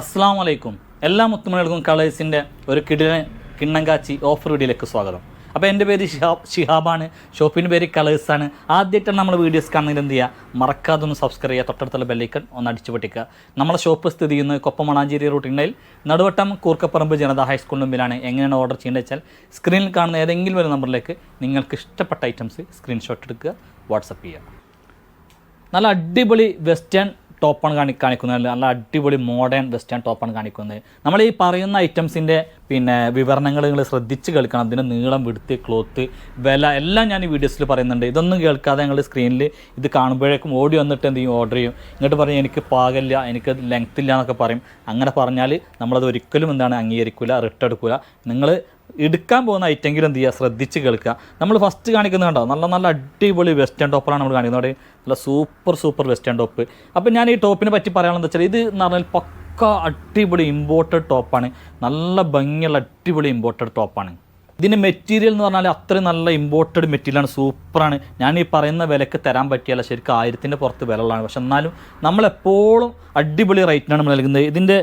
അസ്സാം വലൈക്കും. എല്ലാ മുത്തുമണികൾക്കും കളേഴ്സിൻ്റെ ഒരു കിണ്ണം കാച്ചി ഓഫർ വീഡിയോയിലേക്ക് സ്വാഗതം. അപ്പോൾ എൻ്റെ പേര് ഷിഹാബാണ്, ഷോപ്പിൻ്റെ പേര് കളേഴ്സാണ്. ആദ്യമായിട്ടാണ് നമ്മൾ വീഡിയോസ് കാണുന്നതിൽ എന്ത് ചെയ്യുക, മറക്കാതെ ഒന്ന് സബ്സ്ക്രൈബ് ചെയ്യുക, തൊട്ടടുത്തുള്ള ബെല്ലൈക്കൺ ഒന്ന് അടിച്ചു പൊട്ടിക്കുക. നമ്മളെ ഷോപ്പ് സ്ഥിതി ചെയ്യുന്നത് കൊപ്പം മണാഞ്ചേരി റൂട്ടിൽ നടുവട്ടം കൂർക്കപ്പറമ്പ് ജനത ഹൈസ്കൂളിന് മുമ്പിലാണ്. എങ്ങനെയാണ് ഓർഡർ ചെയ്യേണ്ടത് വെച്ചാൽ സ്ക്രീനിൽ കാണുന്ന ഏതെങ്കിലും ഒരു നമ്പറിലേക്ക് നിങ്ങൾക്ക് ഇഷ്ടപ്പെട്ട ഐറ്റംസ് സ്ക്രീൻഷോട്ട് എടുക്കുക, വാട്സപ്പ് ചെയ്യുക. നല്ല അടിപൊളി വെസ്റ്റേൺ ടോപ്പാണ് കാണിക്കുന്നത്. നല്ല അടിപൊളി മോഡേൺ വെസ്റ്റേൺ ടോപ്പാണ് കാണിക്കുന്നത്. നമ്മൾ ഈ പറയുന്ന ഐറ്റംസിൻ്റെ വിവരണങ്ങൾ നിങ്ങൾ ശ്രദ്ധിച്ച് കേൾക്കണം. അതിൻ്റെ നീളം, വിടുത്ത്, ക്ലോത്ത്, വില എല്ലാം ഞാൻ ഈ വീഡിയോസിൽ പറയുന്നുണ്ട്. ഇതൊന്നും കേൾക്കാതെ നിങ്ങൾ സ്ക്രീനിൽ ഇത് കാണുമ്പോഴേക്കും ഓടി വന്നിട്ട് എന്ത് ചെയ്യും, ഓർഡർ ചെയ്യും. ഇങ്ങോട്ട് പറയും എനിക്ക് പാകില്ല, എനിക്ക് ലെങ്ത് ഇല്ല എന്നൊക്കെ പറയും. അങ്ങനെ പറഞ്ഞാൽ നമ്മളത് ഒരിക്കലും അംഗീകരിക്കില്ല, റിട്ടേൺ എടുക്കില്ല. നിങ്ങൾ എടുക്കാൻ പോകുന്ന ഐറ്റെങ്കിലും എന്ത് ചെയ്യുക, ശ്രദ്ധിച്ച് കേൾക്കുക. നമ്മൾ ഫസ്റ്റ് കാണിക്കുന്നത് കണ്ടോ, നല്ല അടിപൊളി വെസ്റ്റേൺ ടോപ്പാണ് നമ്മൾ കാണിക്കുന്നത്. നല്ല സൂപ്പർ വെസ്റ്റേൺ ടോപ്പ്. അപ്പോൾ ഞാൻ ഈ ടോപ്പിനെ പറ്റി പറയാനുള്ളത് വെച്ചാൽ ഇത് എന്ന് പറഞ്ഞാൽ പക്ക അടിപൊളി ഇമ്പോർട്ടഡ് ടോപ്പാണ്. നല്ല ഭംഗിയുള്ള അടിപൊളി ഇമ്പോർട്ടഡ് ടോപ്പാണ്. ഇതിൻ്റെ മെറ്റീരിയൽ എന്ന് പറഞ്ഞാൽ അത്രയും നല്ല ഇമ്പോർട്ടഡ് മെറ്റീരിയലാണ്, സൂപ്പറാണ്. ഞാൻ ഈ പറയുന്ന വിലക്ക് തരാൻ പറ്റിയല്ല, ശരിക്കും 1000-ൻ്റെ പുറത്ത് വിലകളാണ്. പക്ഷെ എന്നാലും നമ്മളെപ്പോഴും അടിപൊളി റേറ്റിനാണ് നമ്മൾ നൽകുന്നത്. ഇതിൻ്റെ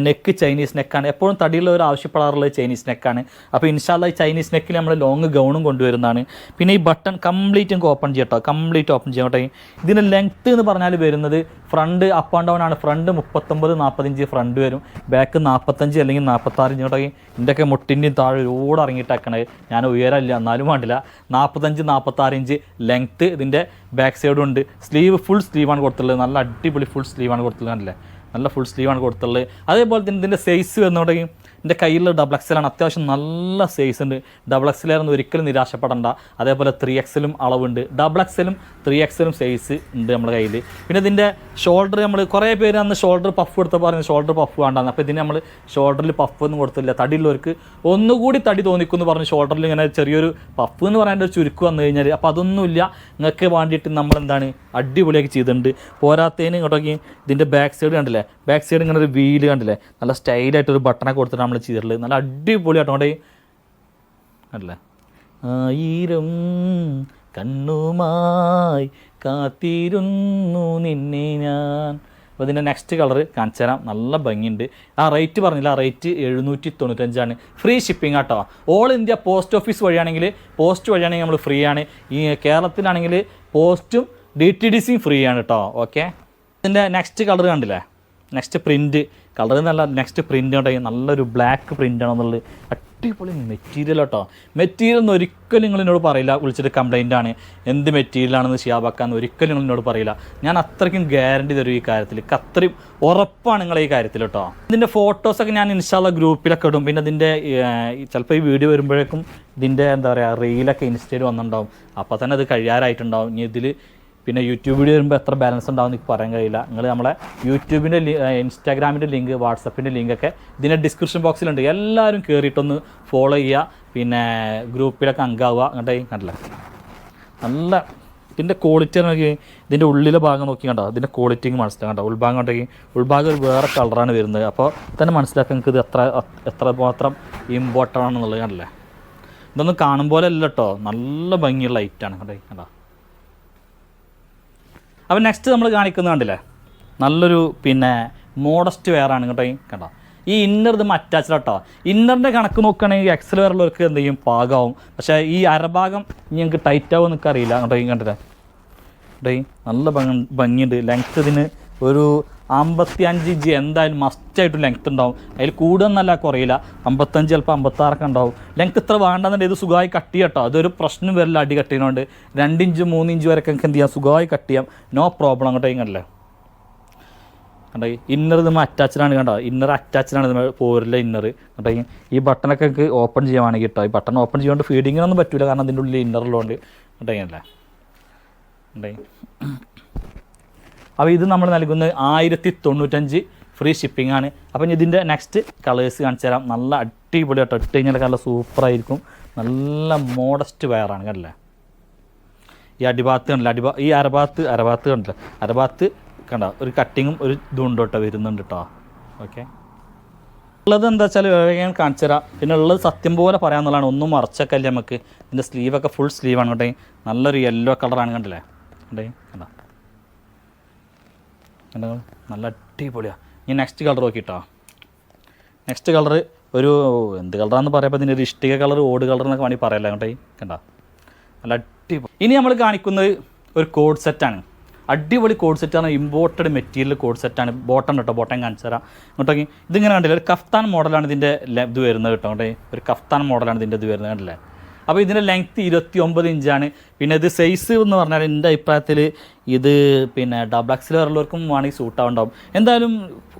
നെക്ക് ചൈനീസ് നെക്കാണ്. എപ്പോഴും തടിയുള്ളവർ ആവശ്യപ്പെടാറുള്ളത് ചൈനീസ് നെക്കാണ്. അപ്പോൾ ഇൻഷാല്ലാ ഈ ചൈനീസ് നെക്കിൽ നമ്മൾ ലോങ് ഗൗണും കൊണ്ടുവരുന്നതാണ്. പിന്നെ ഈ ബട്ടൺ കംപ്ലീറ്റ് നമുക്ക് ഓപ്പൺ ചെയ്യട്ടോ, കംപ്ലീറ്റ് ഓപ്പൺ ചെയ്യട്ടെ. ഇതിൻ്റെ ലെങ്ത്ത് എന്ന് പറഞ്ഞാൽ വരുന്നത് ഫ്രണ്ട് അപ്പ് ആൻഡ് ഡൗൺ ആണ്. ഫ്രണ്ട് 39-40 ഇഞ്ച് ഫ്രണ്ട് വരും, ബാക്ക് 45 അല്ലെങ്കിൽ 46 ഇഞ്ച് കേട്ടോ. ഇതിൻ്റെയൊക്കെ മുട്ടിൻ്റെയും താഴെ ഒരുപാട് ഇറങ്ങിയിട്ടാക്കണത്. ഞാൻ ഉയരമില്ല എന്നാലും വേണ്ടില്ല. 45-46 ഇഞ്ച് ലെങ്ത്ത് ഇതിൻ്റെ ബാക്ക് സൈഡും ഉണ്ട്. ഫുൾ സ്ലീവാണ് കൊടുത്തുള്ളത്. നല്ല അടിപൊളി ഫുൾ സ്ലീവാണ് കൊടുത്തുള്ളത്. കണ്ടില്ലേ, നല്ല ഫുൾ സ്ലീവാണ് കൊടുത്തുള്ളത്. അതേപോലെ തന്നെ ഇതിൻ്റെ സൈസ് വന്നുകൊണ്ടെങ്കിൽ എൻ്റെ കയ്യിൽ ഡബിൾ എക്സലാണ്. അത്യാവശ്യം നല്ല സൈസ് ഉണ്ട്. ഡബിൾ എക്സലായിരുന്നു ഒരിക്കലും നിരാശപ്പെടേണ്ട. അതേപോലെ 3XL അളവുണ്ട്. ഡബിൾ എക്സലും 3XL സൈസ് ഉണ്ട് നമ്മുടെ കയ്യിൽ. പിന്നെ ഇതിൻ്റെ ഷോൾഡർ നമ്മൾ കുറേ പേര് അന്ന് ഷോൾഡർ പഫ് കൊടുത്തപ്പോൾ പറയുന്നത് ഷോൾഡർ പഫ് വേണ്ടാന്ന്. അപ്പോൾ ഇതിന് നമ്മൾ ഷോൾഡറിൽ പഫ് ഒന്നും കൊടുത്തില്ല. തടിയുള്ളവർക്ക് ഒന്നുകൂടി തടി തോന്നിക്കുമെന്ന് പറഞ്ഞ് ഷോൾഡറിൽ ഇങ്ങനെ ചെറിയൊരു പഫ് എന്ന് പറയാൻ ഒരു ചുരുക്ക് വന്നു കഴിഞ്ഞാൽ അപ്പോൾ അതൊന്നുമില്ല. നിങ്ങൾക്ക് വേണ്ടിയിട്ട് നമ്മളെന്താണ് അടിപൊളിയാക്കി ചെയ്തിട്ടുണ്ട്. പോരാത്തതിന് ഇങ്ങോട്ടേക്ക് ഇതിൻ്റെ ബാക്ക് സൈഡ് കണ്ടില്ലേ, ബാക്ക് സൈഡ് ഇങ്ങനെ ഒരു വീല് കണ്ടില്ലേ, നല്ല സ്റ്റൈലായിട്ടൊരു ബട്ടണൊക്കെ കൊടുത്തിട്ട് നമ്മൾ ചെയ്തിട്ടുള്ളത്. നല്ല അടിപൊളിയാട്ടോ കൊണ്ട് കണ്ടില്ലേ. 1000 കണ്ണുമായി കാത്തിരുന്നു നിന്നെ ഞാൻ. അപ്പോൾ ഇതിൻ്റെ നെക്സ്റ്റ് കളർ കാണിച്ചു തരാം. നല്ല ഭംഗിയുണ്ട്. ആ റേറ്റ് പറഞ്ഞില്ല, ആ റേറ്റ് 795 ഫ്രീ ഷിപ്പിംഗ് ആട്ടോ. ഓൾ ഇന്ത്യ പോസ്റ്റ് ഓഫീസ് വഴിയാണെങ്കിൽ നമ്മൾ ഫ്രീ ആണ്. ഈ കേരളത്തിലാണെങ്കിൽ പോസ്റ്റും DTDCയും ഫ്രീ ആണ് കേട്ടോ. ഓക്കെ, ഇതിൻ്റെ നെക്സ്റ്റ് കളർ കണ്ടില്ലേ, നെക്സ്റ്റ് പ്രിൻറ്റ് കളർ നല്ല നെക്സ്റ്റ് പ്രിൻ്റ് ഉണ്ടെങ്കിൽ നല്ലൊരു ബ്ലാക്ക് പ്രിൻ്റാണെന്നുള്ളത്. അടിപൊളി മെറ്റീരിയൽ കേട്ടോ. മെറ്റീരിയൽ എന്ന് ഒരിക്കലും നിങ്ങൾ എന്നോട് പറയില്ല വിളിച്ചിട്ട് കംപ്ലൈൻ്റ് ആണ് എന്ത് മെറ്റീരിയലാണെന്ന് ഷിയാബാക്കാന്ന് ഒരിക്കലും നിങ്ങൾ എന്നോട് പറയില്ല. ഞാൻ അത്രയ്ക്കും ഗ്യാരണ്ടി തരും ഈ കാര്യത്തിൽ. അത്രയും ഉറപ്പാണ് നിങ്ങൾ ഈ കാര്യത്തിൽ കേട്ടോ. ഇതിൻ്റെ ഫോട്ടോസൊക്കെ ഞാൻ ഇൻഷാല്ലാ ഗ്രൂപ്പിലൊക്കെ ഇടും. പിന്നെ ഇതിൻ്റെ ചിലപ്പോൾ ഈ വീഡിയോ വരുമ്പോഴേക്കും ഇതിൻ്റെ റീലൊക്കെ ഇൻസ്റ്റയിൽ വന്നിട്ടുണ്ടാവും. അപ്പോൾ തന്നെ അത് കഴിയാറായിട്ടുണ്ടാവും. ഇനി ഇതിൽ പിന്നെ യൂട്യൂബ് വീഡിയോ വരുമ്പോൾ എത്ര ബാലൻസ് ഉണ്ടാവും എനിക്ക് പറയാൻ കഴിയില്ല. നിങ്ങൾ നമ്മളെ യൂട്യൂബിൻ്റെ ഇൻസ്റ്റാഗ്രാമിൻ്റെ ലിങ്ക്, വാട്സപ്പിൻ്റെ ലിങ്കൊക്കെ ഇതിൻ്റെ ഡിസ്ക്രിപ്ഷൻ ബോക്സിലുണ്ട്. എല്ലാവരും കയറിയിട്ടൊന്ന് ഫോളോ ചെയ്യുക, പിന്നെ ഗ്രൂപ്പിലൊക്കെ അംഗമാവുക. അങ്ങോട്ടേ കണ്ടില്ല, നല്ല ഇതിൻ്റെ ക്വാളിറ്റി നോക്കി, ഇതിൻ്റെ ഉള്ളിലെ ഭാഗം നോക്കി കണ്ടോ, ഇതിൻ്റെ ക്വാളിറ്റി മനസ്സിലാക്കാം കേട്ടോ. ഉൾഭാഗം ഉണ്ടെങ്കിൽ ഉൾഭാഗം ഒരു വേറെ കളറാണ് വരുന്നത്. അപ്പോൾ തന്നെ മനസ്സിലാക്കാൻ നിങ്ങൾക്ക് ഇത് എത്രമാത്രം ഇമ്പോർട്ടൻ്റ് ആണെന്നുള്ളത് കണ്ടില്ലേ. ഇതൊന്നും കാണുമ്പോൾ അല്ല കേട്ടോ, നല്ല ഭംഗിയുള്ള ഐറ്റാണ് കണ്ടോ. അപ്പോൾ നെക്സ്റ്റ് നമ്മൾ കാണിക്കുന്നത് കണ്ടില്ലേ, നല്ലൊരു മോഡസ്റ്റ് വെയറാണ് കേട്ടോ. കണ്ടോ, ഈ ഇന്നർ ഇത് അറ്റാച്ച്ഡ് കേട്ടോ. ഇന്നറിൻ്റെ കണക്ക് നോക്കുകയാണെങ്കിൽ എക്സൽ വെയറുള്ളവർക്ക് എന്ത് ചെയ്യും, പാകമാവും. പക്ഷേ ഈ അരഭാഗം ഇനി ഞങ്ങൾക്ക് ടൈറ്റ് ആവും എന്നൊക്കെ അറിയില്ല കേട്ടോ. കണ്ടില്ലേ കേട്ടോ, നല്ല ഭംഗിയുണ്ട്. ലെങ്ത്ത് ഇതിന് ഒരു 55 ഇഞ്ച് എന്തായാലും മസ്റ്റായിട്ടും ലെങ്ത്ത് ഉണ്ടാവും. അതിൽ കൂടുതലൊന്നല്ല, കുറയില്ല. 55 ചിലപ്പോൾ 56 ഉണ്ടാവും. ലെങ്ത്ത് ഇത്ര വേണ്ടെന്നുണ്ടെങ്കിൽ ഇത് സുഖമായി കട്ട് ചെയ്യാം കേട്ടോ. അതൊരു പ്രശ്നം വരില്ല. അടി കട്ട് ചെയ്യുന്നതുകൊണ്ട് 2 ഇഞ്ച് 3 ഇഞ്ച് വരെയൊക്കെ എന്ത് ചെയ്യാം, സുഖമായി കട്ട് ചെയ്യാം, നോ പ്രോബ്ലം കേട്ടോ. കണ്ടല്ലേ കണ്ടോ, ഇന്നർ ഇത് അറ്റാച്ച്ഡാണ് കണ്ടോ. ഇന്നർ അറ്റാച്ച്ഡാണ് ഇത് പോരില്ല ഇന്നർ കേട്ടോ. ഈ ബട്ടണൊക്കെ നമുക്ക് ഓപ്പൺ ചെയ്യുവാണെങ്കിൽ കേട്ടോ. ഈ ബട്ടൺ ഓപ്പൺ ചെയ്യുകൊണ്ട് ഫീഡിങ്ങിനൊന്നും പറ്റില്ല, കാരണം അതിൻ്റെ ഉള്ളിൽ ഇന്നറുള്ളതുകൊണ്ട് കേട്ടോ. അല്ലേ അപ്പോൾ ഇത് നമ്മൾ നൽകുന്നത് 1095 ഫ്രീ ഷിപ്പിംഗ് ആണ്. അപ്പം ഇതിൻ്റെ നെക്സ്റ്റ് കളേഴ്സ് കാണിച്ചു തരാം. നല്ല അടിപൊളി കേട്ടോ. ഇട്ട് കഴിഞ്ഞാൽ നല്ല സൂപ്പറായിരിക്കും. നല്ല മോഡസ്റ്റ് വെയറാണ് കണ്ടില്ലേ. ഈ അടിഭാഗത്ത് കണ്ടില്ല, ഈ അരഭാഗത്ത് കണ്ടില്ല, അരഭാഗത്ത് കണ്ട ഒരു കട്ടിങ്ങും ഒരു ഇതും കേട്ടോ വരുന്നുണ്ട് കേട്ടോ. ഓക്കെ, ഉള്ളത് എന്താ വെച്ചാൽ ഞാൻ കാണിച്ചു തരാം. പിന്നെ ഉള്ളത് സത്യം പോലെ പറയാമെന്നുള്ളതാണ്. ഒന്നും മറച്ചൊക്കെ നമുക്ക്. ഇതിൻ്റെ സ്ലീവൊക്കെ ഫുൾ സ്ലീവാണ് കേട്ടോ. നല്ലൊരു യെല്ലോ കളറാണ് കണ്ടില്ലേ. കണ്ടോ, നല്ല അടിപൊളിയാണ്. ഇനി നെക്സ്റ്റ് കളർ നോക്കിയിട്ടോ. നെക്സ്റ്റ് കളർ ഒരു എന്ത് കളറാണെന്ന് പറയുമ്പോൾ ഇതിൻ്റെ ഒരു ഇഷ്ടിക കളർ, ഓട് കളർ എന്നൊക്കെ വേണമെങ്കിൽ പറയല്ല. അങ്ങോട്ടേ കണ്ട നല്ല അടിപൊളി. ഇനി നമ്മൾ കാണിക്കുന്നത് ഒരു കോഡ് സെറ്റാണ്. അടിപൊളി കോഡ് സെറ്റാണ്, ഇമ്പോർട്ടഡ് മെറ്റീരിയൽ കോഡ് സെറ്റാണ്. ബോട്ടം കേട്ടോ, ബോട്ടം കാണിച്ചു തരാം. ഇങ്ങോട്ടേക്ക് ഇതിങ്ങനെ കണ്ടില്ല, ഒരു കഫ്താൻ മോഡലാണ് ഇതിൻ്റെ ഇത് വരുന്നത് കേട്ടോ. അങ്ങോട്ടേ ഒരു കഫ്താൻ മോഡലാണ് ഇതിൻ്റെ ഇത് വരുന്നത് കണ്ടില്ലേ. അപ്പോൾ ഇതിൻ്റെ ലെങ്ത്ത് 29 ഇഞ്ചാണ്. പിന്നെ ഇത് സൈസ് എന്ന് പറഞ്ഞാൽ എൻ്റെ അഭിപ്രായത്തിൽ ഇത് പിന്നെ ഡബിൾ എക്സൽ ഉള്ളവർക്കും വേണമെങ്കിൽ സൂട്ട് ആവുണ്ടാവും. എന്തായാലും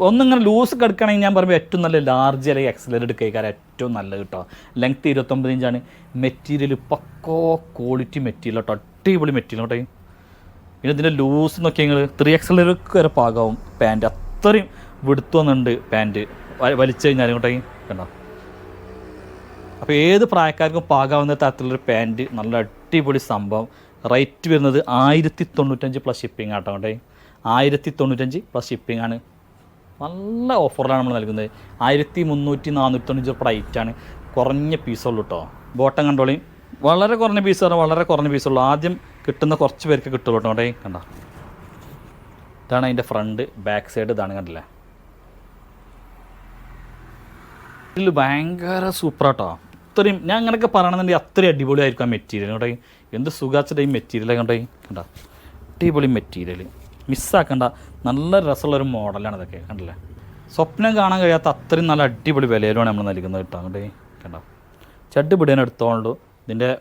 ഒന്നിങ്ങനെ ലൂസ് കിടക്കുകയാണെങ്കിൽ ഞാൻ പറയുമ്പോൾ ഏറ്റവും നല്ല ലാർജ് അല്ലെങ്കിൽ എക്സലർ എടുക്കാൻ ഏറ്റവും നല്ലത് കേട്ടോ. ലെങ്ത്ത് 29 ഇഞ്ചാണ്. മെറ്റീരിയൽ പക്കോ ക്വാളിറ്റി മെറ്റീരിയൽ കേട്ടോ, അടിപൊളി മെറ്റീരിയൽ കേട്ടോ. പിന്നെ ഇതിൻ്റെ ലൂസ് നോക്കി നിങ്ങൾ 3XL വരെ പാകമാവും പാൻറ്റ്, അത്രയും വിടുത്ത് വന്നിട്ടുണ്ട് പാൻറ്റ് വലിച്ചു കഴിഞ്ഞാൽ ഇങ്ങോട്ടേ കണ്ടോ. അപ്പോൾ ഏത് പ്രായക്കാർക്കും പാകാവുന്ന തരത്തിലുള്ളൊരു പാൻറ്റ്, നല്ല അടിപൊളി സംഭവം. റേറ്റ് വരുന്നത് 1095 പ്ലസ് ഷിപ്പിംഗ് ആട്ടോ. കേട്ടോ 1095 പ്ലസ് ഷിപ്പിംഗ് ആണ്. നല്ല ഓഫറിലാണ് നമ്മൾ നൽകുന്നത്. 1300-495 റേറ്റാണ്. കുറഞ്ഞ പീസുള്ളൂ കേട്ടോ. ബോട്ടം കണ്ടോളി, വളരെ കുറഞ്ഞ പീസാണ്, വളരെ കുറഞ്ഞ പീസുള്ളൂ. ആദ്യം കിട്ടുന്ന കുറച്ച് പേർക്ക് കിട്ടുള്ളൂ കേട്ടോ. കേട്ടോ കണ്ടോ, ഇതാണ് അതിൻ്റെ ഫ്രണ്ട്, ബാക്ക് സൈഡ് ഇതാണ് കണ്ടില്ലേ. ഇതിൽ ഭയങ്കര സൂപ്പറാട്ടോ. അത്രയും ഞാൻ അങ്ങനെയൊക്കെ പറയണമെന്നുണ്ടെങ്കിൽ അത്രയും അടിപൊളിയായിരിക്കും ആ മെറ്റീരിയൽ കേട്ടോ. എന്ത് സുഖാച്ചിട്ട് ഈ മെറ്റീരിയൽ കണ്ടോ കണ്ടോ, അടിപൊളി മെറ്റീരിയൽ, മിസ്സാക്കണ്ട. നല്ല രസമുള്ളൊരു മോഡലാണ് ഇതൊക്കെ കണ്ടില്ലേ. സ്വപ്നം കാണാൻ കഴിയാത്ത അത്രയും നല്ല അടിപൊളി വിലയിലാണ് നമ്മൾ നൽകുന്നത് കേട്ടോ. അങ്ങോട്ടേ കണ്ടോ, ചഡ് പിടിയാൻ എടുത്തോളൂ. ഇതിൻ്റെ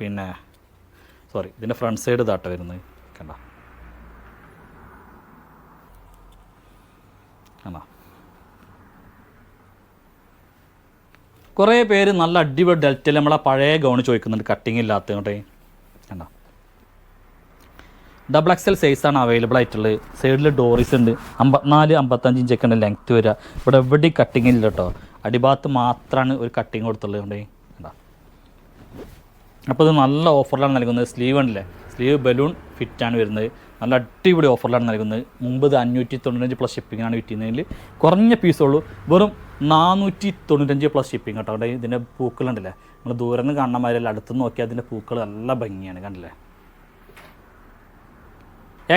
പിന്നെ ഇതിൻ്റെ ഫ്രണ്ട് സൈഡ് ഇതാട്ടോ വരുന്നത് കണ്ടോ. കണ്ടോ, കുറേ പേര് നല്ല അടിപൊളി ഡെൽറ്റയിൽ നമ്മളെ പഴയ ഗൗണ് ചോദിക്കുന്നുണ്ട്, കട്ടിങ് ഇല്ലാത്ത കേട്ടോ. കണ്ടോ, ഡബിൾ എക്സൽ സൈസാണ് അവൈലബിൾ ആയിട്ടുള്ളത്. സൈഡിൽ ഡോറീസ് ഉണ്ട്. 54-55 ഇഞ്ചൊക്കെയാണ് ലെങ്ത്ത് വരിക. ഇവിടെ എവിടെയും കട്ടിങ് ഇല്ല കേട്ടോ. അടിഭാഗത്ത് മാത്രമാണ് ഒരു കട്ടിങ് കൊടുത്തുള്ളത് കൊണ്ടേ കണ്ടോ. അപ്പോൾ ഇത് നല്ല ഓഫറിലാണ് നൽകുന്നത്. സ്ലീവ് ഉണ്ടല്ലേ, സ്ലീവ് ബലൂൺ ഫിറ്റാണ് വരുന്നത്. നല്ല അടിപൊളി ഓഫറിലാണ് നൽകുന്നത്. മുമ്പ് ഇത് 595 പ്ലസ് ഷിപ്പിങ്ങാണ് വിറ്റുന്നതിൽ. കുറഞ്ഞ പീസുള്ളൂ, വെറും 495 പ്ലസ് ഷിപ്പിംഗ് കേട്ടോ. അവിടെ ഇതിൻ്റെ പൂക്കളുണ്ടല്ലേ, നമ്മൾ ദൂരെ നിന്ന് കാണുന്ന മാതിരിയല്ല, അടുത്തുനിന്ന് നോക്കിയാൽ അതിൻ്റെ പൂക്കൾ നല്ല ഭംഗിയാണ് കണ്ടില്ലേ.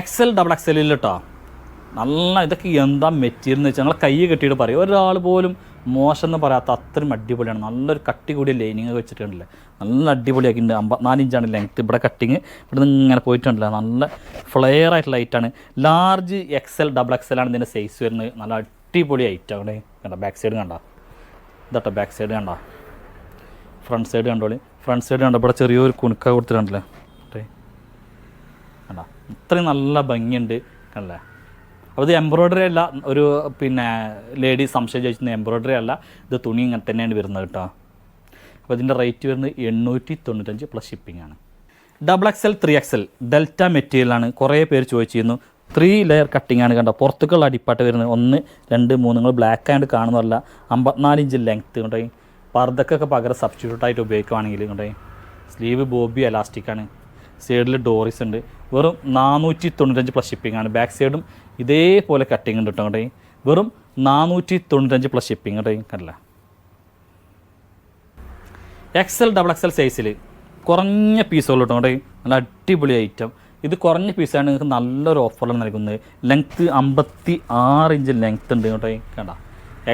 XL ഡബിൾ XL കേട്ടോ. നല്ല ഇതൊക്കെ എന്താ മെറ്റീരിയൽ എന്ന് വെച്ചാൽ ഞങ്ങൾ കൈ കെട്ടിയിട്ട് പറയും, ഒരാൾ പോലും മോശം എന്ന് പറയാത്ത അത്രയും അടിപൊളിയാണ്. നല്ലൊരു കട്ടി കൂടിയ ലൈനിങ് വെച്ചിട്ടുണ്ടല്ലേ, നല്ല അടിപൊളിയാക്കിയിട്ടുണ്ട്. 54 ഇഞ്ചാണ് ലെങ്ത്ത്. ഇവിടെ കട്ടിങ് ഇവിടെ നിന്ന് ഇങ്ങനെ പോയിട്ടുണ്ടല്ലോ, നല്ല ഫ്ലെയർ ആയിട്ട് ലൈറ്റാണ്. ലാർജ് XL ഡബിൾ XL ആണ് ഇതിൻ്റെ സൈസ് വരുന്നത്. നല്ല അടിപൊളി ഐറ്റം അവിടെ കണ്ടോ. ബാക്ക് സൈഡ് കണ്ടോ, ഇതാട്ടോ ബാക്ക് സൈഡ് കണ്ടോ. ഫ്രണ്ട് സൈഡ് കണ്ടോളി, ഫ്രണ്ട് സൈഡ് കണ്ടോ. ഇവിടെ ചെറിയൊരു കുണുക്ക കൊടുത്തിട്ടുണ്ടല്ലേ കണ്ടോ. ഇത്രയും നല്ല ഭംഗിയുണ്ട് കണ്ടല്ലേ. അപ്പോൾ ഇത് എംബ്രോയ്ഡറി അല്ല, ഒരു പിന്നെ ലേഡി സംശയം ചോദിച്ചിരുന്ന എംബ്രോയ്ഡറി അല്ല, ഇത് തുണി ഇങ്ങനെ തന്നെയാണ് വരുന്നത് കേട്ടോ. അപ്പോൾ ഇതിൻ്റെ റേറ്റ് വരുന്നത് 895 പ്ലസ് ഷിപ്പിംഗ് ആണ്. ഡബിൾ XL 3XL ഡെൽറ്റ മെറ്റീരിയലാണ്. കുറേ പേര് ചോദിച്ചിരുന്നു. 3 ലെയർ കട്ടിംഗ് ആണ് കണ്ടോ. പുറത്തേക്കുള്ള അടിപ്പാട്ട് വരുന്നത് 1, 2, 3. നിങ്ങൾ ബ്ലാക്ക് ആൻഡ് കാണുന്നതല്ല. 54 ഇഞ്ച് ലെങ്ത്ത് കൊണ്ടേ. പർദ്ദക്കൊക്കെ പകരം സബ്സ്റ്റിറ്റ്യൂട്ടായിട്ട് ഉപയോഗിക്കുകയാണെങ്കിൽ കൊണ്ടേ. സ്ലീവ് ബോബി എലാസ്റ്റിക്കാണ്. സൈഡിൽ ഡോറീസ് ഉണ്ട്. വെറും 495 പ്ലസ് ഷിപ്പിംഗ് ആണ്. ബാക്ക് സൈഡും ഇതേപോലെ കട്ടിങ് ഉണ്ട് കേട്ടോ. കണ്ടേ വെറും 495 പ്ലസ് ഷിപ്പിംഗ് കേട്ടോ. കണ്ടില്ല, XL ഡബിൾ XL സൈസിൽ കുറഞ്ഞ പീസുകൾ കേട്ടോ. കണ്ടേ നല്ല അടിപൊളി ഐറ്റം. ഇത് കുറഞ്ഞ പീസാണ്, നിങ്ങൾക്ക് നല്ലൊരു ഓഫറിലാണ് നൽകുന്നത്. ലെങ്ത്ത് 56 ഇഞ്ച് ലെങ്ത്ത് ഉണ്ട് കേട്ടോ. കണ്ട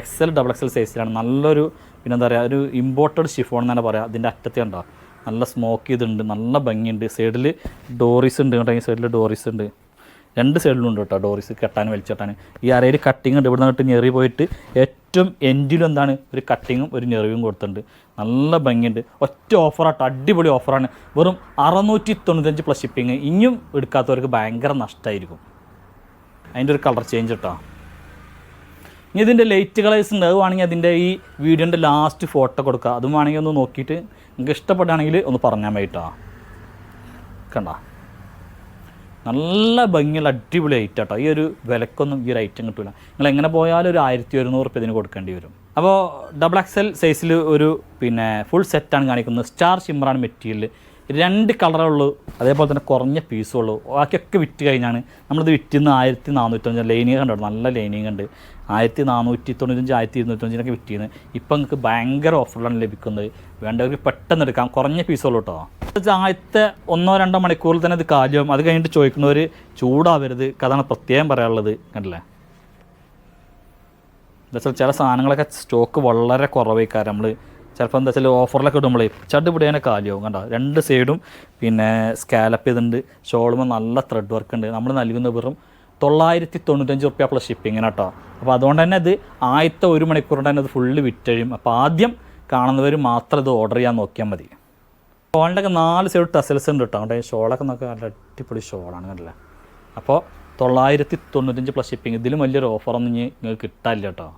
XL ഡബിൾ XL സൈസിലാണ്. നല്ലൊരു പിന്നെന്താ പറയുക, ഒരു ഇമ്പോർട്ടഡ് ഷിഫോൺ എന്ന് തന്നെ പറയാം. അതിൻ്റെ അറ്റത്ത് കണ്ടോ നല്ല സ്മോക്ക് ചെയ്തിട്ടുണ്ട്, നല്ല ഭംഗിയുണ്ട്. സൈഡിൽ ഡോറീസ് ഉണ്ട് കേട്ടോ. ഈ സൈഡിൽ ഡോറീസ് ഉണ്ട്, 2 സൈഡിലും ഉണ്ട് കേട്ടോ ഡോറീസ്, കെട്ടാൻ വലിച്ചെട്ടാൻ. ഈ അരയിൽ കട്ടിങ് ഉണ്ട്. ഇവിടെ നിന്നിട്ട് ഞെറി പോയിട്ട് ഏറ്റവും എൻഡിലും എന്താണ് ഒരു കട്ടിങ്ങും ഒരു ഞെറിവും കൊടുത്തിട്ടുണ്ട്. നല്ല ഭംഗിയുണ്ട്. ഒറ്റ ഓഫറാട്ടോ, അടിപൊളി ഓഫറാണ്. വെറും 695 പ്ലസ് ഷിപ്പിങ്. ഇനിയും എടുക്കാത്തവർക്ക് ഭയങ്കര നഷ്ടമായിരിക്കും. അതിൻ്റെ ഒരു കളർ ചേഞ്ച് കേട്ടോ. ഇനി ഇതിൻ്റെ ലൈറ്റ് കളേഴ്സ് ഉണ്ട്. അത് വേണമെങ്കിൽ അതിൻ്റെ ഈ വീഡിയോൻ്റെ ലാസ്റ്റ് ഫോട്ടോ കൊടുക്കുക. അതും വേണമെങ്കിൽ ഒന്ന് നോക്കിയിട്ട് നിങ്ങൾക്ക് ഇഷ്ടപ്പെടുകയാണെങ്കിൽ ഒന്ന് പറഞ്ഞാൽ മതി കേട്ടോ. കണ്ട നല്ല ഭംഗിയുള്ള അടിപൊളി ഐറ്റം കേട്ടോ. ഈ ഒരു വിലക്കൊന്നും ഈ ഒരു ഐറ്റം കിട്ടില്ല. നിങ്ങൾ എങ്ങനെ പോയാലും ഒരു 1100 ഇതിന് കൊടുക്കേണ്ടി വരും. അപ്പോൾ ഡബിൾ XL സൈസിൽ ഒരു പിന്നെ ഫുൾ സെറ്റാണ് കാണിക്കുന്നത്. Star ഷിമ്മറാണ് material. 2 കളറേ ഉള്ളൂ, അതേപോലെ തന്നെ കുറഞ്ഞ പീസും ഉള്ളൂ. ബാക്കിയൊക്കെ വിറ്റ് കഴിഞ്ഞാണ്. നമ്മളിത് വിറ്റുന്ന 1495. ലൈനിങ് കണ്ടോ, നല്ല ലൈനിങ് ഉണ്ട്. 1495 1295 വിറ്റിന്ന്. ഇപ്പം നിങ്ങൾക്ക് ഭയങ്കര ഓഫറിലാണ് ലഭിക്കുന്നത്. വേണ്ടവർക്ക് പെട്ടെന്ന് എടുക്കാം. കുറഞ്ഞ പീസുള്ളൂ കേട്ടോ. ആദ്യത്തെ 1-2 മണിക്കൂറിൽ തന്നെ ഇത് കാലിയാവും. അത് കഴിഞ്ഞിട്ട് ചോദിക്കുന്നവർ ചൂടാവരുത്. അതാണ് പ്രത്യേകം പറയാനുള്ളത്. കണ്ടില്ലേ, എന്താ വെച്ചാൽ ചില സാധനങ്ങളൊക്കെ സ്റ്റോക്ക് വളരെ കുറവായിക്കാരം നമ്മൾ ചിലപ്പോൾ എന്താ വെച്ചാൽ ഓഫറിലൊക്കെ ഇടുമ്പോഴേ ചടുപിടിയാനെ കാലിയാവും കണ്ടോ. 2 സൈഡും പിന്നെ സ്കാലപ്പ് ചെയ്തിട്ടുണ്ട്. ഷോളുമ്പോൾ നല്ല ത്രെഡ് വർക്ക് ഉണ്ട്. നമ്മൾ നൽകുന്ന വെറും 995 റുപ്യ പ്ലസ് ഷിപ്പിങ്ങിന് കേട്ടോ. അപ്പോൾ അതുകൊണ്ട് തന്നെ ഇത് ആദ്യത്തെ 1 മണിക്കൂർ കൊണ്ട് തന്നെ അത് ഫുള്ള് വിറ്റഴിയും. അപ്പോൾ ആദ്യം കാണുന്നവർ മാത്രം ഇത് ഓർഡർ ചെയ്യാൻ നോക്കിയാൽ മതി. ഷോളിൻ്റെ ഒക്കെ 4 സൈഡ് ടസൽസ് ഉണ്ട് കേട്ടോ. അവിടെ ഷോളൊക്കെ നോക്കുക നല്ല അടിപൊളി ഷോളാണ് കണ്ടില്ല. അപ്പോൾ 995 പ്ലസ് ഷിപ്പിംഗ്. ഇതിലും വലിയൊരു ഓഫറൊന്നും നിങ്ങൾക്ക് കിട്ടാനില്ല കേട്ടോ.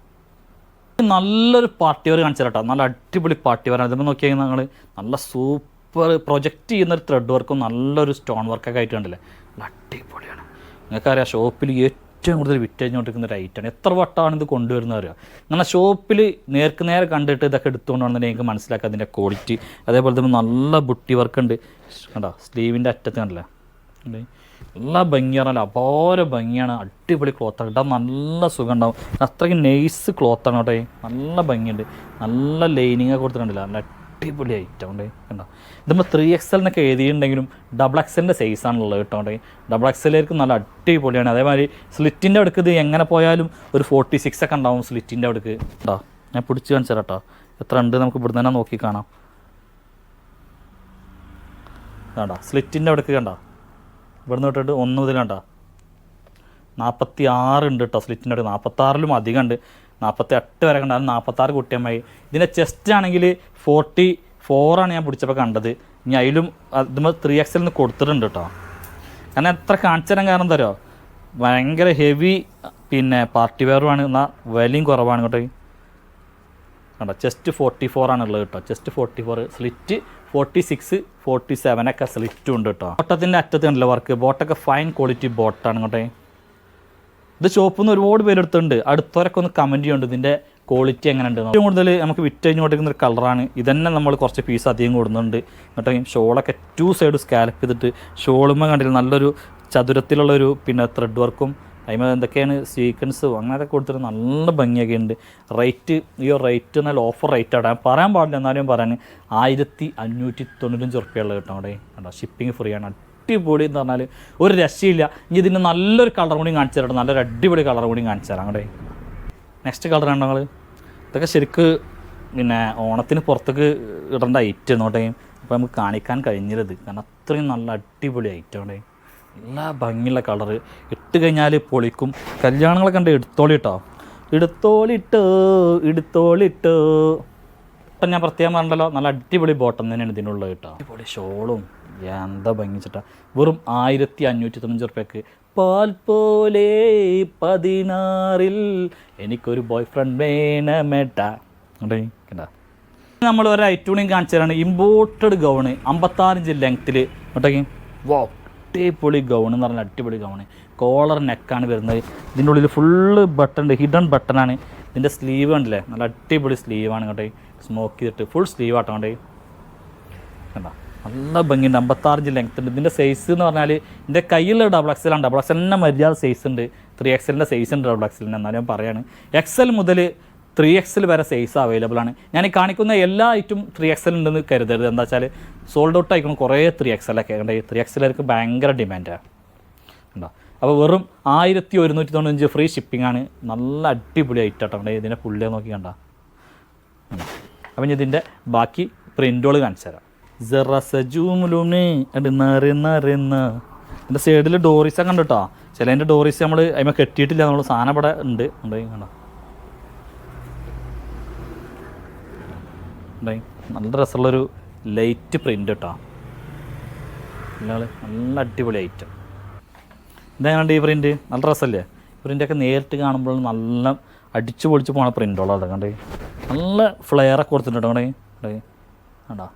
നല്ലൊരു പാർട്ടി വെയർ കാണിച്ചാൽ കേട്ടോ. നല്ല അടിപൊളി പാർട്ടി വെയറാണ്. ഇതിപ്പോൾ നോക്കിയാൽ ഞങ്ങൾ നല്ല സൂപ്പർ പ്രൊജക്റ്റ് ചെയ്യുന്നൊരു ത്രെഡ് വർക്കും നല്ലൊരു സ്റ്റോൺ വർക്കൊക്കെ ആയിട്ട് കണ്ടില്ലേ. നല്ല അടിപൊളിയാണ്. നിങ്ങൾക്കറിയാം ഷോപ്പിൽ ഏറ്റവും കൂടുതൽ വിറ്റഴിഞ്ഞുകൊണ്ടിരിക്കുന്ന ഒരു ഐറ്റമാണ്. എത്ര വട്ടമാണ് ഇത് കൊണ്ടുവരുന്നത് അറിയാം. അങ്ങനെ ഷോപ്പിൽ നേർക്ക് നേരെ കണ്ടിട്ട് ഇതൊക്കെ എടുത്തുകൊണ്ട് വന്നിട്ട് നിങ്ങൾക്ക് മനസ്സിലാക്കാം അതിൻ്റെ ക്വാളിറ്റി. അതേപോലെ തന്നെ നല്ല ബുട്ടി വർക്ക് ഉണ്ട് കണ്ടോ. സ്ലീവിൻ്റെ അറ്റത്ത് കണ്ടില്ലേ നല്ല ഭംഗിയാണ്. അപാര ഭംഗിയാണ്. അടിപൊളി ക്ലോത്താണ്. ഇടാൻ നല്ല സുഖം ഉണ്ടാവും. അത്രയ്ക്ക് നൈസ് ക്ലോത്താണ് കേട്ടോ. നല്ല ഭംഗിയുണ്ട്. നല്ല ലൈനിങ് കൊടുത്തിട്ടുണ്ടല്ലോ. നല്ല അടിപൊളി ഐറ്റം ഉണ്ട് കണ്ടോ. ഇതിപ്പോൾ 3XL എന്നൊക്കെ എഴുതിയിട്ടുണ്ടെങ്കിലും XXL സൈസാണുള്ളത് കേട്ടോ. XXL നല്ല അടിപൊളിയാണ്. അതേമാതിരി സ്ലിറ്റിൻ്റെ അടുക്ക് ഇത് എങ്ങനെ പോയാലും ഒരു 46 ഒക്കെ ഉണ്ടാവും സ്ലിറ്റിൻ്റെ അടുക്ക് കേട്ടോ. ഞാൻ പിടിച്ച് കാണിച്ചാൽ കേട്ടോ എത്ര ഉണ്ട് നമുക്ക് ഇവിടെ തന്നെ നോക്കി കാണാം. കണ്ടോ സ്ലിറ്റിൻ്റെ അടുക്ക് കണ്ടോ. ഇവിടുന്ന് തൊട്ടിട്ട് 1 മുതൽ കണ്ടോ 46 ഉണ്ട് കേട്ടോ സ്ലിറ്റിൻ്റെ അടുക്ക്. 46ലും അധികം ഉണ്ട്. 48 വരെ കണ്ടാൽ 46 കുട്ടിയമ്മായി. ഇതിൻ്റെ ചെസ്റ്റ് ആണെങ്കിൽ 44 ഞാൻ പിടിച്ചപ്പോൾ കണ്ടത്. ഇനി അതിലും അതുമ്പോൾ 3XL കൊടുത്തിട്ടുണ്ട് കേട്ടോ. കാരണം എത്ര കാണിച്ചു തരാൻ കാരണം തരുമോ ഭയങ്കര ഹെവി പിന്നെ പാർട്ടി വെയറുമാണ്. എന്നാൽ വിലയും കുറവാണ് കേട്ടോ. കണ്ടോ ചെസ്റ്റ് 44 ആണുള്ളത് കേട്ടോ. ചെസ്റ്റ് 44, സ്ലിറ്റ് 46, 47 ഒക്കെ സ്ലിറ്റും ഉണ്ട് കേട്ടോ. ബോട്ടത്തിൻ്റെ അറ്റത്ത് കണ്ടില്ല വർക്ക്. ബോട്ടൊക്കെ ഫൈൻ ക്വാളിറ്റി ബോട്ടാണ് കേട്ടോ. ഇത് ഷോപ്പിൽ നിന്ന് ഒരുപാട് പേരെടുത്തുണ്ട്. അടുത്തവരൊക്കെ ഒന്ന് കമൻറ്റ് ചെയ്യുന്നുണ്ട് ഇതിൻ്റെ ക്വാളിറ്റി എങ്ങനെ ഉണ്ട്. ഏറ്റവും കൂടുതൽ നമുക്ക് വിറ്റഴിഞ്ഞ് കൊടുക്കുന്ന ഒരു കളറാണ്. ഇതന്നെ നമ്മൾ കുറച്ച് പീസ് അധികം കൊടുക്കുന്നുണ്ട് കേട്ടോ. ഷോളൊക്കെ 2 സൈഡ് സ്കാലപ്പ് ചെയ്തിട്ട് ഷോളുമ്പോൾ കണ്ടില്ല നല്ലൊരു ചതുരത്തിലുള്ളൊരു പിന്നെ ത്രെഡ് വർക്കും അതിന് എന്തൊക്കെയാണ് സീക്വൻസും അങ്ങനെയൊക്കെ കൊടുത്തിട്ട് നല്ല ഭംഗിയൊക്കെ ഉണ്ട്. റേറ്റ് ഈ റേറ്റ് എന്നാൽ ഓഫർ റേറ്റാണ് ഞാൻ പറയാൻ പാടില്ല. എന്നാലും പറയാൻ 1595 റുപ്യുള്ള കേട്ടോ. അവിടെ കേട്ടോ ഷിപ്പിംഗ് ഫ്രീ ആണ്. അടിപൊളി എന്ന് പറഞ്ഞാൽ ഒരു രക്ഷയില്ല. ഇനി ഇതിൻ്റെ നല്ലൊരു കളർ കൂടി കാണിച്ചു തരാം. നല്ലൊരു അടിപൊളി കളർ കൂടി കാണിച്ചു തരാം. അവിടെ നെക്സ്റ്റ് കളർ ഉണ്ടോ നിങ്ങൾ. ഇതൊക്കെ ശരിക്ക് പിന്നെ ഓണത്തിന് പുറത്തേക്ക് ഇടേണ്ട ഐറ്റം എന്നോട്ടെ. അപ്പോൾ നമുക്ക് കാണിക്കാൻ കഴിഞ്ഞിരുത് കാരണം അത്രയും നല്ല അടിപൊളി ഐറ്റം അവിടെ. നല്ല ഭംഗിയുള്ള കളറ്. ഇട്ട് കഴിഞ്ഞാൽ പൊളിക്കും. കല്യാണങ്ങളൊക്കെ ഉണ്ട്. എടുത്തോളിട്ടോ ഇപ്പം ഞാൻ പ്രത്യേകം പറഞ്ഞല്ലോ നല്ല അടിപൊളി ബോട്ടം തന്നെയാണ് ഇതിനുള്ളത് കേട്ടോ. അടിപൊളി ഷോളും എന്താ ഭംഗിച്ചിട്ടാ. വെറും 1595 റുപ്യക്ക്. പാൽ പോലെ 16-ൽ എനിക്കൊരു ബോയ് ഫ്രണ്ട് വേണമേട്ടാ കേട്ടാ. നമ്മൾ ഒരു ഐറ്റൂണിയും കാണിച്ചു തരാണ്. ഇമ്പോർട്ടഡ് ഗൗണ് 56 ഇഞ്ച് ലെങ്ത്തിൽ കേട്ടോക്കി. വോ അടിപൊളി ഗൗൺ എന്ന് പറഞ്ഞാൽ അടിപൊളി ഗൗണ്. കോളർ നെക്കാണ് വരുന്നത്. ഇതിൻ്റെ ഉള്ളിൽ ഫുള്ള് ബട്ടൺ ഉണ്ട്. ഹിഡൻ ബട്ടണാണ്. ഇതിൻ്റെ സ്ലീവ് കണ്ടില്ലേ നല്ല അടിപൊളി സ്ലീവാണ് കേട്ടോ. സ്മോക്ക് ചെയ്തിട്ട് ഫുൾ സ്ലീവ് ആട്ടോ കണ്ടേ കണ്ടോ. നല്ല ഭംഗിയുണ്ട്. 56 ഇഞ്ച് ലെങ്ത് ഉണ്ട്. ഇതിൻ്റെ സൈസ് എന്ന് പറഞ്ഞാൽ എൻ്റെ കയ്യിലുള്ള XXL ആണ്. XXL മര്യാദ സൈസ് ഉണ്ട്. 3XL സൈസ് ഉണ്ട് XXL. എന്നാലും ഞാൻ പറയാണ് XL മുതൽ 3XL വരെ സൈസ് അവൈലബിൾ ആണ്. ഞാൻ ഈ കാണിക്കുന്ന എല്ലാ ഐറ്റും 3XL ഉണ്ടെന്ന് കരുതരുത്. എന്താ വെച്ചാൽ സോൾഡ് ഔട്ട് ആയിക്കണം കുറേ 3XL ഒക്കെ കണ്ടേ. 3XL ഭയങ്കര ഡിമാൻഡാണ് ഉണ്ടോ. അപ്പോൾ വെറും 1195 ഫ്രീ ഷിപ്പിംഗ് ആണ്. നല്ല അടിപൊളി ഐറ്റാട്ടോ കണ്ടേ. ഇതിൻ്റെ പുള്ളിയെ നോക്കി കണ്ട. അപ്പം ഇതിൻ്റെ ബാക്കി പ്രിൻറ്റുകൾ കാണിച്ചു തരാം. എൻ്റെ സൈഡിൽ ഡോറീസൊക്കെ ഉണ്ട് കേട്ടോ. ചിലതിൻ്റെ ഡോറീസ് നമ്മൾ അതിമ കെട്ടിയിട്ടില്ല. നമ്മൾ സാധനം ഇവിടെ ഉണ്ട് കണ്ടോ. നല്ല രസമുള്ളൊരു ലൈറ്റ് പ്രിൻ്റ് കേട്ടോ. നല്ല അടിപൊളി ഐറ്റം. ഇതാണ് ഈ പ്രിൻ്റ്. നല്ല രസമല്ലേ. പ്രിൻ്റൊക്കെ നേരിട്ട് കാണുമ്പോൾ നല്ല അടിച്ചു പൊളിച്ച് പോകണ പ്രിൻ്റുകളാണ് കണ്ടേ. നല്ല ഫ്ലെയറൊക്കെ കൊടുത്തിട്ടുണ്ട് കണ്ടേ കണ്ടോ.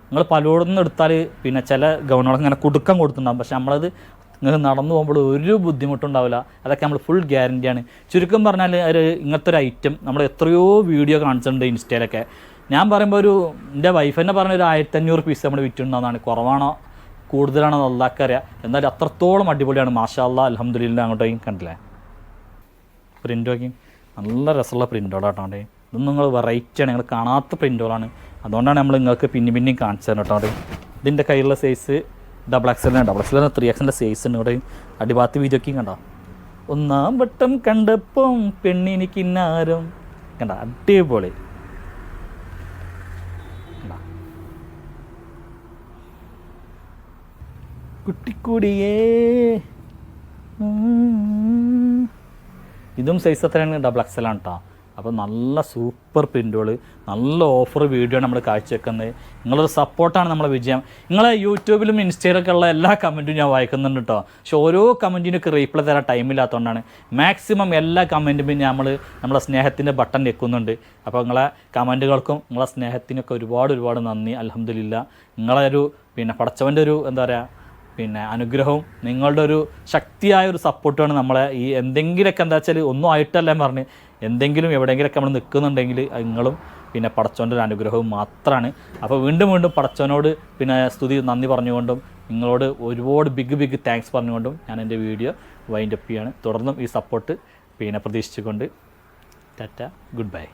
നിങ്ങൾ പലരോടും നിന്ന് എടുത്താൽ പിന്നെ ചില ഗൗണുകളൊക്കെ ഇങ്ങനെ കുടുക്കം കൊടുത്തിട്ടുണ്ടാകും. പക്ഷെ നമ്മളത് നിങ്ങൾക്ക് നടന്നു പോകുമ്പോൾ ഒരു ബുദ്ധിമുട്ടുണ്ടാവില്ല. അതൊക്കെ നമ്മൾ ഫുൾ ഗ്യാരൻറ്റിയാണ്. ചുരുക്കം പറഞ്ഞാൽ ഒരു ഇങ്ങനത്തെ ഒരു ഐറ്റം നമ്മൾ എത്രയോ വീഡിയോ കാണിച്ചിട്ടുണ്ട് ഇൻസ്റ്റയിലൊക്കെ. ഞാൻ പറയുമ്പോൾ എൻ്റെ വൈഫ് തന്നെ പറഞ്ഞ ഒരു 1500 പീസ് നമ്മൾ വിറ്റുണ്ടാകുന്നതാണ്. കുറവാണോ കൂടുതലാണോ അള്ളാഹ്ക്ക് അറിയാം. എന്നാലും അത്രത്തോളം അടിപൊളിയാണ്. മാഷാ അല്ലാഹ് അൽഹംദുലില്ലാ. അങ്ങോട്ടേക്കും കണ്ടില്ലേ പ്രിൻ്റ് നോക്കി. നല്ല രസമുള്ള പ്രിൻ്റുകളാട്ടോ. ഇതൊന്നും നിങ്ങൾ വെറൈറ്റിയാണ്. നിങ്ങൾ കാണാത്ത പ്രിൻ്റുകളാണ്. അതുകൊണ്ടാണ് നമ്മൾ നിങ്ങൾക്ക് പിന്നെയും കാണിച്ചു തരാം കേട്ടോ. ഇതിൻ്റെ കയ്യിലുള്ള സൈസ് XXL ആണ്. XXL 3XL സൈസ് ഉണ്ട് ഇവിടെ. അടിഭാഗത്ത് വീഡിയോക്കും കണ്ടോ. ഒന്നാം വട്ടം കണ്ടപ്പം പെണ്ണിനിക്കിന്നാരം കണ്ട അടിപൊളി. കുട്ടിക്കൂടിയേ ഇതും സൈസ് എത്രയാണ്? ഡബിൾ എക്സലാണ് കേട്ടോ. അപ്പോൾ നല്ല സൂപ്പർ പ്രിൻറ്റുകൾ, നല്ല ഓഫർ വീഡിയോ നമ്മൾ കാഴ്ചവെക്കുന്നത്. നിങ്ങളൊരു സപ്പോർട്ടാണ് നമ്മളെ വിജയം. നിങ്ങളെ യൂട്യൂബിലും ഇൻസ്റ്റയിലൊക്കെ ഉള്ള എല്ലാ കമൻറ്റും ഞാൻ വായിക്കുന്നുണ്ട് കേട്ടോ. പക്ഷെ ഓരോ കമൻറ്റിനൊക്കെ റീപ്ലൈ തരാൻ ടൈമില്ലാത്തതുകൊണ്ടാണ് മാക്സിമം എല്ലാ കമൻറ്റും നമ്മളെ സ്നേഹത്തിൻ്റെ ബട്ടൺ വെക്കുന്നുണ്ട്. അപ്പോൾ നിങ്ങളെ കമൻറ്റുകൾക്കും നിങ്ങളെ സ്നേഹത്തിനൊക്കെ ഒരുപാട് നന്ദി. അൽഹംദുലില്ലാ. നിങ്ങളെ പടച്ചവൻ്റെ ഒരു എന്താ പറയുക അനുഗ്രഹവും നിങ്ങളുടെ ഒരു ശക്തിയായ ഒരു സപ്പോർട്ടാണ് നമ്മളെ ഈ എന്തെങ്കിലുമൊക്കെ എന്താ വെച്ചാൽ ഒന്നും ആയിട്ടല്ല പറഞ്ഞ് എന്തെങ്കിലും എവിടെയെങ്കിലുമൊക്കെ നമ്മൾ നിൽക്കുന്നുണ്ടെങ്കിൽ നിങ്ങളും പടച്ചവൻ്റെ ഒരു അനുഗ്രഹവും മാത്രമാണ്. അപ്പോൾ വീണ്ടും പടച്ചവനോട് സ്തുതി നന്ദി പറഞ്ഞുകൊണ്ടും നിങ്ങളോട് ഒരുപാട് ബിഗ് താങ്ക്സ് പറഞ്ഞുകൊണ്ടും ഞാൻ എൻ്റെ വീഡിയോ വൈൻഡപ്പ് ചെയ്യാണ്. തുടർന്നും ഈ സപ്പോർട്ട് പ്രതീക്ഷിച്ചുകൊണ്ട് ടാറ്റ, ഗുഡ് ബൈ.